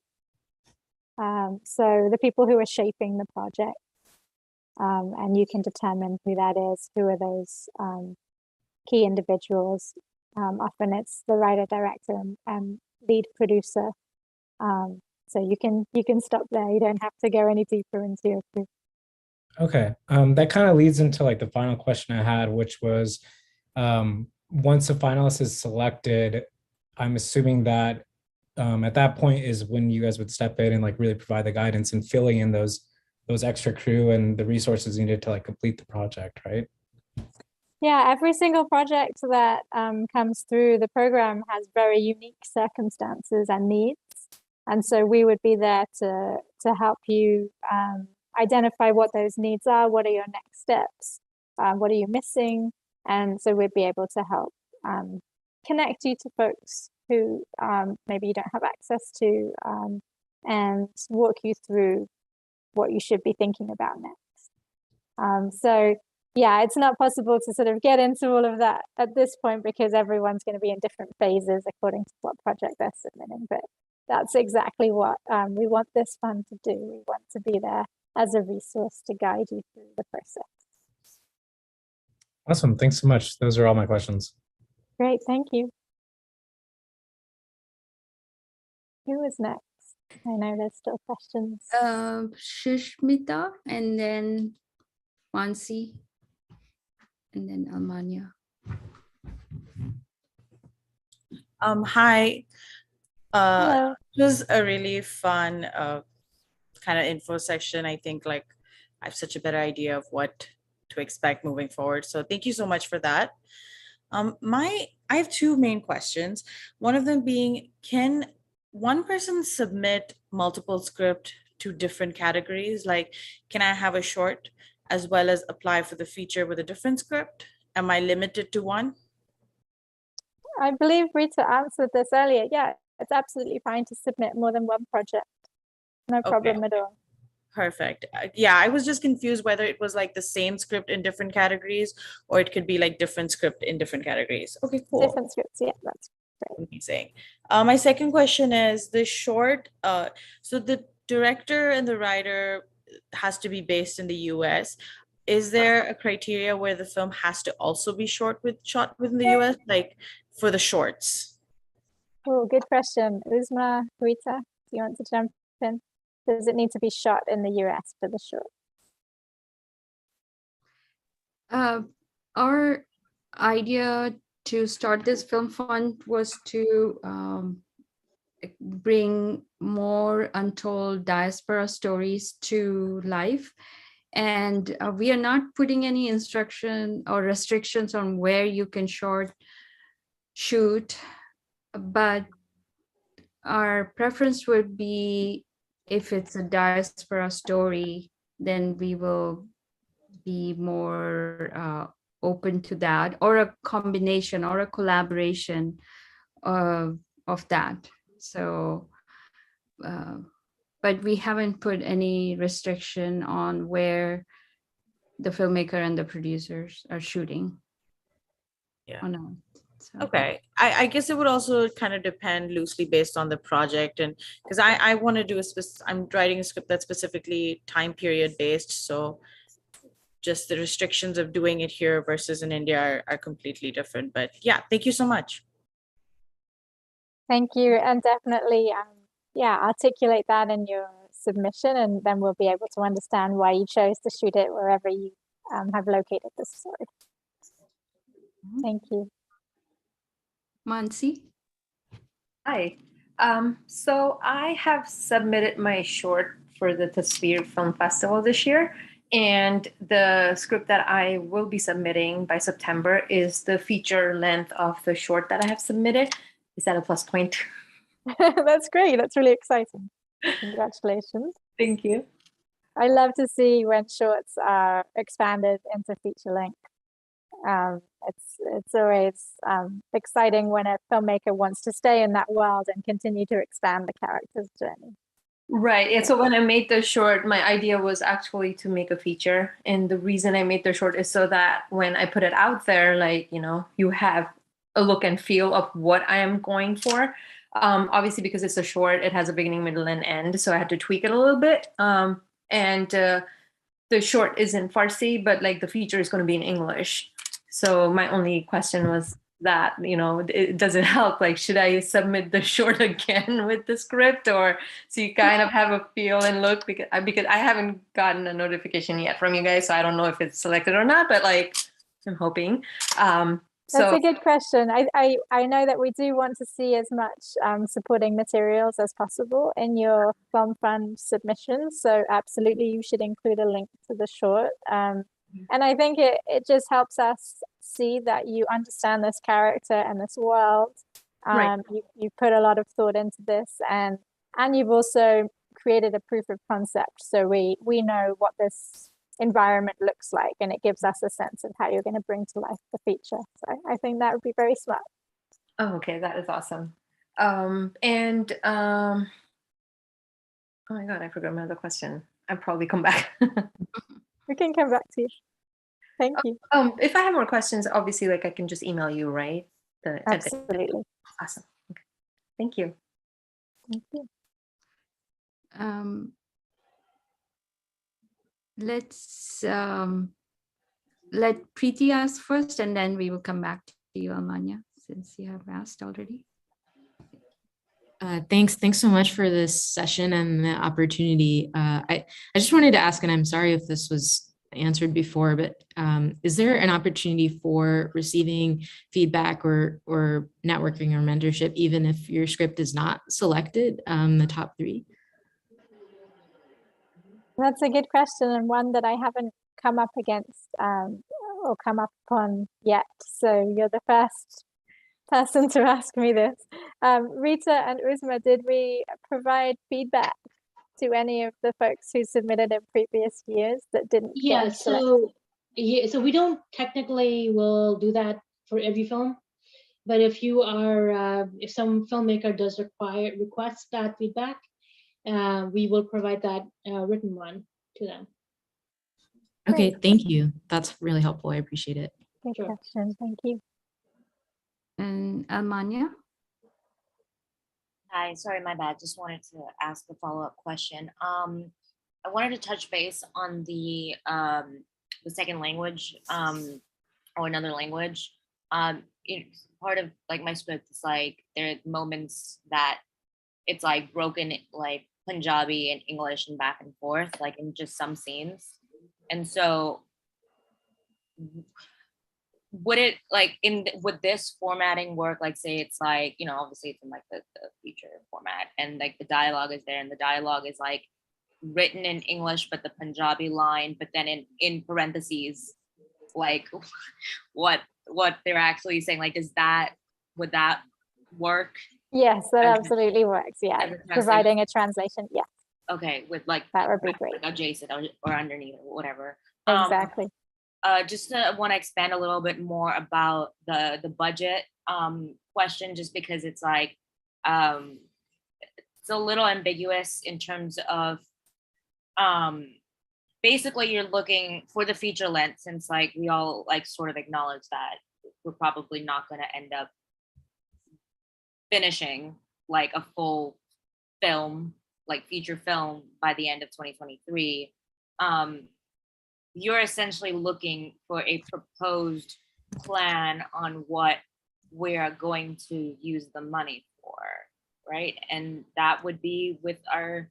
So the people who are shaping the project, and you can determine who that is, who are those key individuals. Often it's the writer, director, and lead producer. So you can stop there. You don't have to go any deeper into your crew. Okay, that kind of leads into like the final question I had, which was once a finalist is selected, I'm assuming that at that point is when you guys would step in and like really provide the guidance and filling in those extra crew and the resources needed to like complete the project, right? Yeah, every single project that comes through the program has very unique circumstances and needs. And so we would be there to help you identify what those needs are, what are your next steps, what are you missing? And so we'd be able to help connect you to folks who maybe you don't have access to, and walk you through what you should be thinking about next. So yeah, it's not possible to sort of get into all of that at this point because everyone's going to be in different phases according to what project they're submitting. But that's exactly what we want this fund to do. We want to be there as a resource to guide you through the process. Awesome. Thanks so much. Those are all my questions. Great. Thank you. Who is next? I know there's still questions. Shishmita, and then Mansi, and then Almania. Hi. Hello. It was a really fun kind of info section. I think like I have such a better idea of what to expect moving forward. So thank you so much for that. I have two main questions. One of them being, can one person submit multiple script to different categories? Like, can I have a short as well as apply for the feature with a different script? Am I limited to one? I believe Rita answered this earlier. Yeah, it's absolutely fine to submit more than one project. No problem at all. Perfect. Yeah, I was just confused whether it was like the same script in different categories or it could be like different script in different categories. Okay, cool. Different scripts, yeah, that's great. Amazing. My second question is the short. So the director and the writer has to be based in the US. Is there a criteria where the film has to also be shot within the US, like for the shorts? Oh, good question. Uzma, Rita, do you want to jump in? Does it need to be shot in the US for the short? Our idea to start this film fund was to bring more untold diaspora stories to life. And we are not putting any instruction or restrictions on where you can shoot, but our preference would be if it's a diaspora story, then we will be more open to that, or a combination or a collaboration of that. So, but we haven't put any restriction on where the filmmaker and the producers are shooting. Yeah. Oh, no. So. Okay, I guess it would also kind of depend loosely based on the project, and because I want to do I'm writing a script that's specifically time period based, so just the restrictions of doing it here versus in India are completely different. But yeah, thank you so much. Thank you, and definitely, yeah, articulate that in your submission, and then we'll be able to understand why you chose to shoot it wherever you have located the story. Thank you. Mansi? Hi. So I have submitted my short for the Tasveer Film Festival this year, and the script that I will be submitting by September is the feature length of the short that I have submitted. Is that a plus point? That's great. That's really exciting. Congratulations. Thank you. I love to see when shorts are expanded into feature length. It's always exciting when a filmmaker wants to stay in that world and continue to expand the character's journey. Right. And so when I made the short, my idea was actually to make a feature. And the reason I made the short is so that when I put it out there, like, you know, you have a look and feel of what I am going for. Obviously, because it's a short, it has a beginning, middle, and end. So I had to tweak it a little bit. The short is in Farsi, but like the feature is going to be in English. So my only question was that, you know, does it help? Like, should I submit the short again with the script, or so you kind of have a feel and look, because I haven't gotten a notification yet from you guys, so I don't know if it's selected or not, but like I'm hoping. That's a good question. I know that we do want to see as much supporting materials as possible in your film fund submissions. So absolutely, you should include a link to the short. And I think it just helps us see that you understand this character and this world. Right. You put a lot of thought into this, and you've also created a proof of concept. So we know what this environment looks like, and it gives us a sense of how you're going to bring to life the feature. So I think that would be very smart. Oh, okay, that is awesome. Oh my God, I forgot my other question. I'll probably come back. We can come back to you. Thank you. If I have more questions, obviously, like I can just email you, right? Absolutely. Awesome. Okay. Thank you. Thank you. Let's let Preeti ask first, and then we will come back to you, Amanya, since you have asked already. Thanks so much for this session and the opportunity. I just wanted to ask, and I'm sorry if this was answered before, but is there an opportunity for receiving feedback or networking or mentorship, even if your script is not selected, the top 3? That's a good question, and one that I haven't come up against or come up upon yet. So you're the first person to ask me this. Rita and Uzma, did we provide feedback to any of the folks who submitted in previous years that didn't get selected? So we don't technically will do that for every film, but if you are if some filmmaker does request that feedback, we will provide that written one to them. Okay, thank you. That's really helpful. I appreciate it. Good question. Thank you. And Amanya? Hi, sorry, my bad. Just wanted to ask a follow-up question. I wanted to touch base on the second language or another language. Part of like my script is like there are moments that it's like broken like Punjabi and English and back and forth, like in just some scenes. And so would it like would this formatting work, like say it's like, you know, obviously it's in like the feature format and like the dialogue is there and the dialogue is like written in English but the Punjabi line, but then in parentheses like what they're actually saying, like would that work? Yes, that absolutely works. Yeah, providing a translation. Yeah. Okay, with like that would be great. Adjacent or underneath or whatever. Exactly. Just want to expand a little bit more about the budget question, just because it's like it's a little ambiguous in terms of basically you're looking for the feature length, since like we all like sort of acknowledge that we're probably not going to end up finishing like a full film, like feature film, by the end of 2023. You're essentially looking for a proposed plan on what we're going to use the money for, right? And that would be with our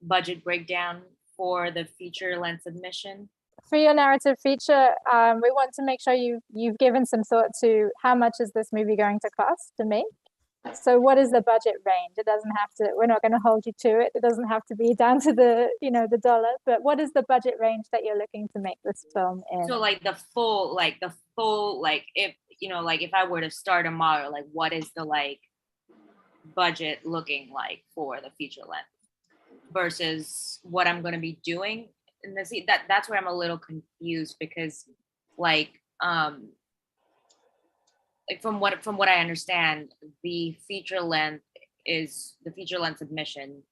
budget breakdown for the feature length submission. for your narrative feature, we want to make sure you've given some thought to how much is this movie going to cost to make. So what is the budget range? It doesn't have to, we're not going to hold you to it. It doesn't have to be down to the, the dollar, but what is the budget range that you're looking to make this film in? So like the full, if, if I were to start a model, like what is the budget looking like for the feature length versus what I'm going to be doing in the that's where I'm a little confused because from what I understand, the feature length submission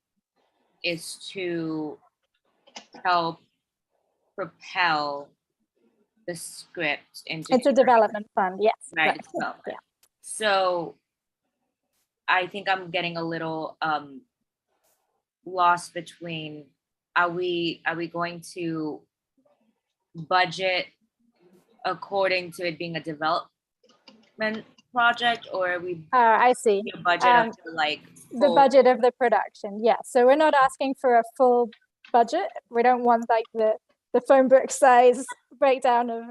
is to help propel the script into. It's a development fund, yes. Right. Yeah. So I think I'm getting a little lost between are we going to budget according to it being a development project, or are we I see a budget of the budget of the production? Yeah, so we're not asking for a full budget. We don't want the phone book size breakdown of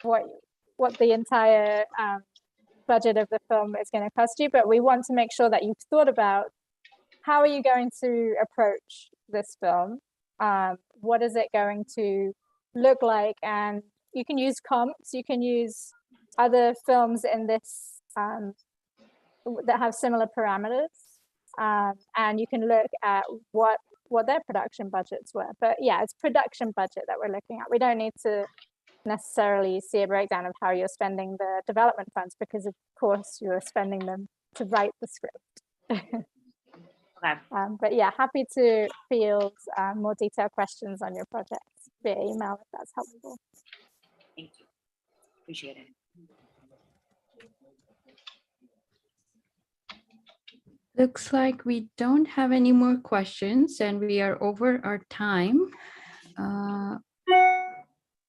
what the entire budget of the film is going to cost you, but we want to make sure that you've thought about how are you going to approach this film, what is it going to look like, and you can use comps, you can use other films in this that have similar parameters, and you can look at what their production budgets were. But yeah, it's production budget that we're looking at. We don't need to necessarily see a breakdown of how you're spending the development funds, because of course you're spending them to write the script. Okay. But yeah, happy to field more detailed questions on your projects via email if that's helpful. Thank you. Appreciate it. Looks like we don't have any more questions and we are over our time.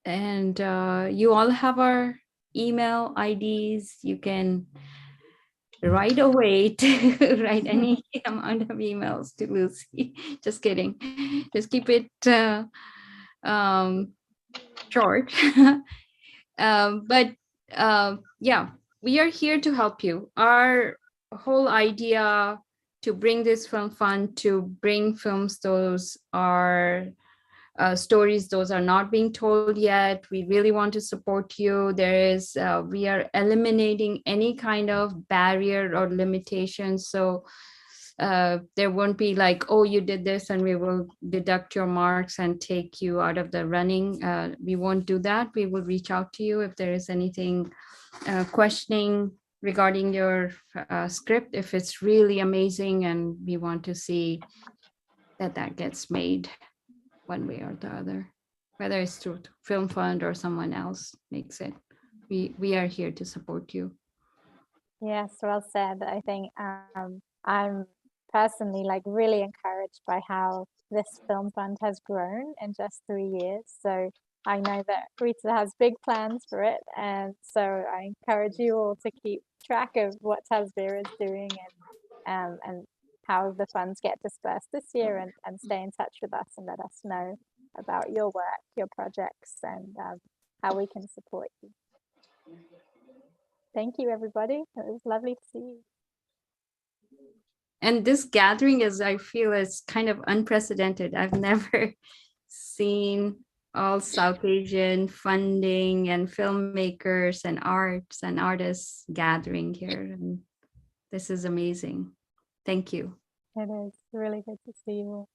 And you all have our email IDs. You can right away to write any amount of emails to Lucy. Just kidding. Just keep it short. But yeah, we are here to help you. Our whole idea to bring this film fund, to bring films those are stories those are not being told yet. We really want to support you. We are eliminating any kind of barrier or limitation. So there won't be like, oh, you did this and we will deduct your marks and take you out of the running. We won't do that. We will reach out to you if there is anything questioning regarding your script, if it's really amazing and we want to see that gets made one way or the other, whether it's through Film Fund or someone else makes it. We are here to support you. Yes, well said. I think I'm personally really encouraged by how this film fund has grown in just 3 years. So I know that Rita has big plans for it, and so I encourage you all to keep track of what Tasveer is doing and how the funds get dispersed this year, and stay in touch with us and let us know about your work, your projects, and how we can support you. Thank you, everybody. It was lovely to see you. And this gathering I feel is kind of unprecedented. I've never seen all South Asian funding and filmmakers and arts and artists gathering here. And this is amazing. Thank you. It is really good to see you all.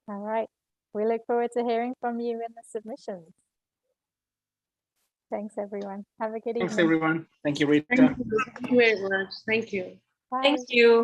All right. We look forward to hearing from you in the submissions. Thanks, everyone. Have a good evening. Thanks, everyone. Thank you, Rita. Thank you very much. Thank you. Bye. Thank you.